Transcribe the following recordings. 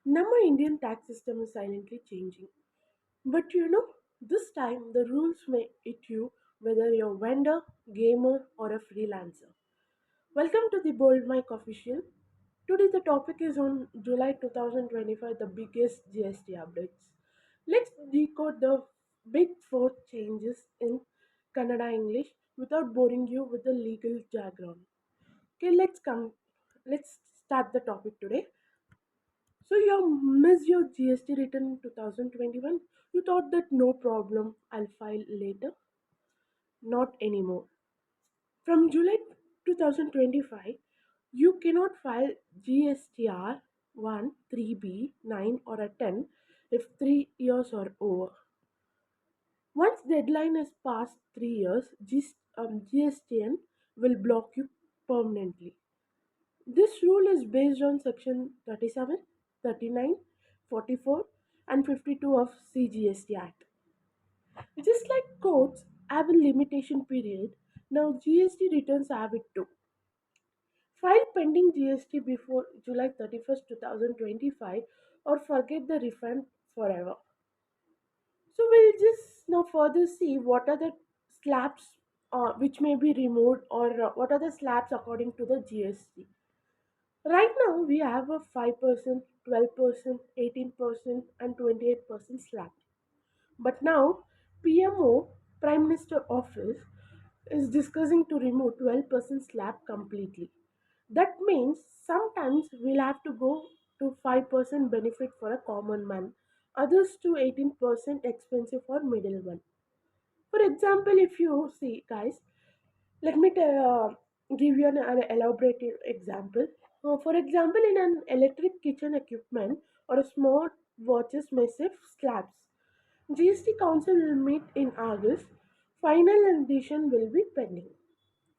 Now our Indian tax system is silently changing. But this time the rules may hit you whether you're a vendor, gamer, or a freelancer. Welcome to the Bold Mic official. Today the topic is on July 2025, the biggest GST updates. Let's decode the big four changes in Kannada English without boring you with the legal jargon. Okay, let's start the topic today. So you missed your GST return in 2021. You thought that no problem, I'll file later. Not anymore. From July 2025, you cannot file GSTR 1, 3B, 9 or a 10 if 3 years are over. Once deadline is past 3 years, GSTN will block you permanently. This rule is based on section 37, 39, 44, and 52 of CGST Act. Just like courts have a limitation period, now GST returns have it too. File pending GST before July 31st, 2025 or forget the refund forever. So we'll just now further see what are the slabs which may be removed or what are the slabs according to the GST. Right now, we have a 5%, 12%, 18%, and 28% slab. But now, PMO, Prime Minister Office, is discussing to remove 12% slab completely. That means sometimes we'll have to go to 5% benefit for a common man, others to 18% expensive for middleman. For example, if you see, guys, let me give you an elaborated example. For example, in an electric kitchen equipment or a smart watches may save slabs. GST Council will meet in August. Final edition will be pending.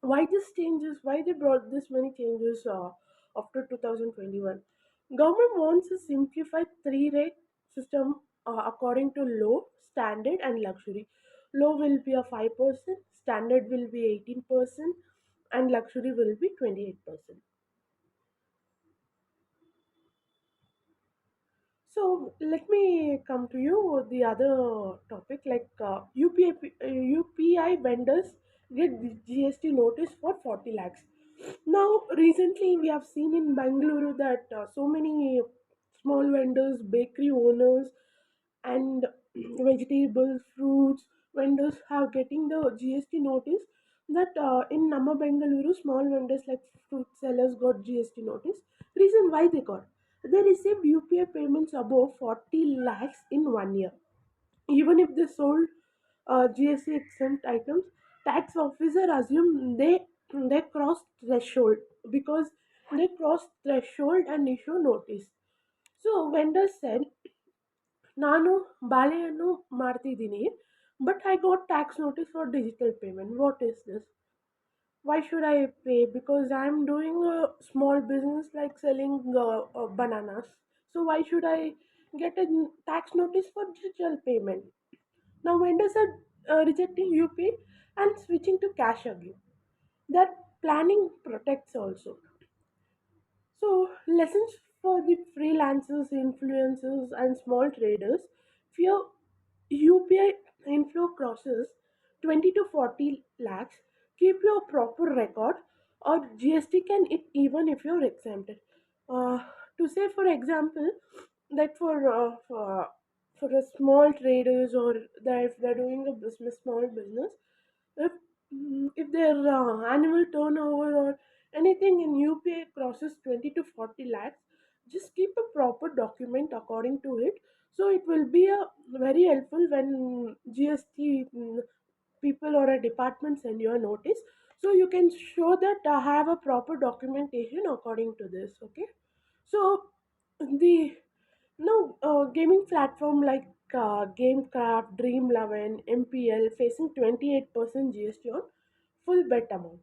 Why this changes? Why they brought this many changes after 2021? Government wants a simplified three-rate system according to low, standard, and luxury. Low will be a 5%, standard will be 18%, and luxury will be 28%. So let me come to you the other topic like UPI vendors get the GST notice for 40 lakhs. Now recently we have seen in Bengaluru that so many small vendors, bakery owners, and vegetables, fruits vendors have getting the GST notice that in Nama Bengaluru, small vendors like fruit sellers got GST notice. Reason why they got? They received UPI payments above 40 lakhs in 1 year. Even if they sold GST exempt items, tax officer assume they crossed threshold because they crossed threshold and issue notice. So vendors said ನಾನು ಬಾಳೆಹಣ್ಣು ಮಾಡ್ತಿದ್ದೀನಿ but I got tax notice for digital payment. What is this? Why should I pay? Because I'm doing a small business like selling bananas. So why should I get a tax notice for digital payment? Now vendors are rejecting UP and switching to cash again. That planning protects also. So, lessons for the freelancers, influencers, and small traders. If your UPI inflow crosses 20 to 40 lakhs, keep your proper record, or GST can it even if you're exempted. To say, for example, that for a small traders or that if they're doing a business, small business, if if their annual turnover or anything in UPI crosses 20 to 40 lakhs, just keep a proper document according to it. So it will be a very helpful when GST people or a department send you a notice. So you can show that I have a proper documentation according to this. Okay. So the no gaming platform like GameCraft, Dream11, MPL facing 28% GST on full bet amount.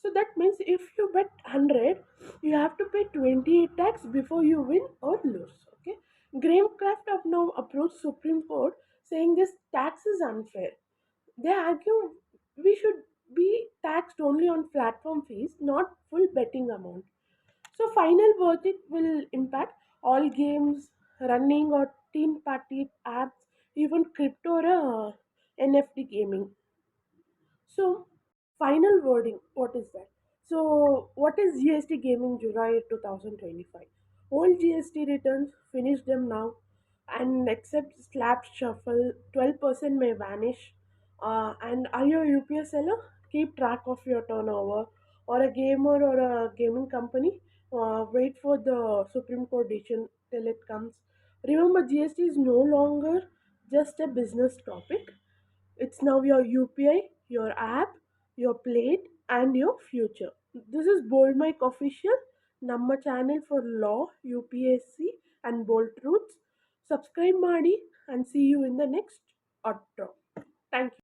So that means if you bet 100, you have to pay 28 tax before you win or lose. Okay. GameCraft have now approached Supreme Court saying this tax is unfair. They argue we should be taxed only on platform fees, not full betting amount. So final verdict will impact. all games, running or teen party apps, even crypto or NFT gaming. So, final wording, what is that? So, what is GST gaming July 2025? All GST returns, finish them now, and except slap shuffle, 12% may vanish. And are you a UPS seller? Keep track of your turnover. Or a gamer or a gaming company, wait for the Supreme Court decision till it comes. Remember, GST is no longer just a business topic. It's now your UPI, your app, your plate, and your future. This is Bold Mike Official, ನಮ್ಮ channel for law, UPSC, and bold truths. Subscribe ಮಾಡಿ and see you in the next auto. Thank you.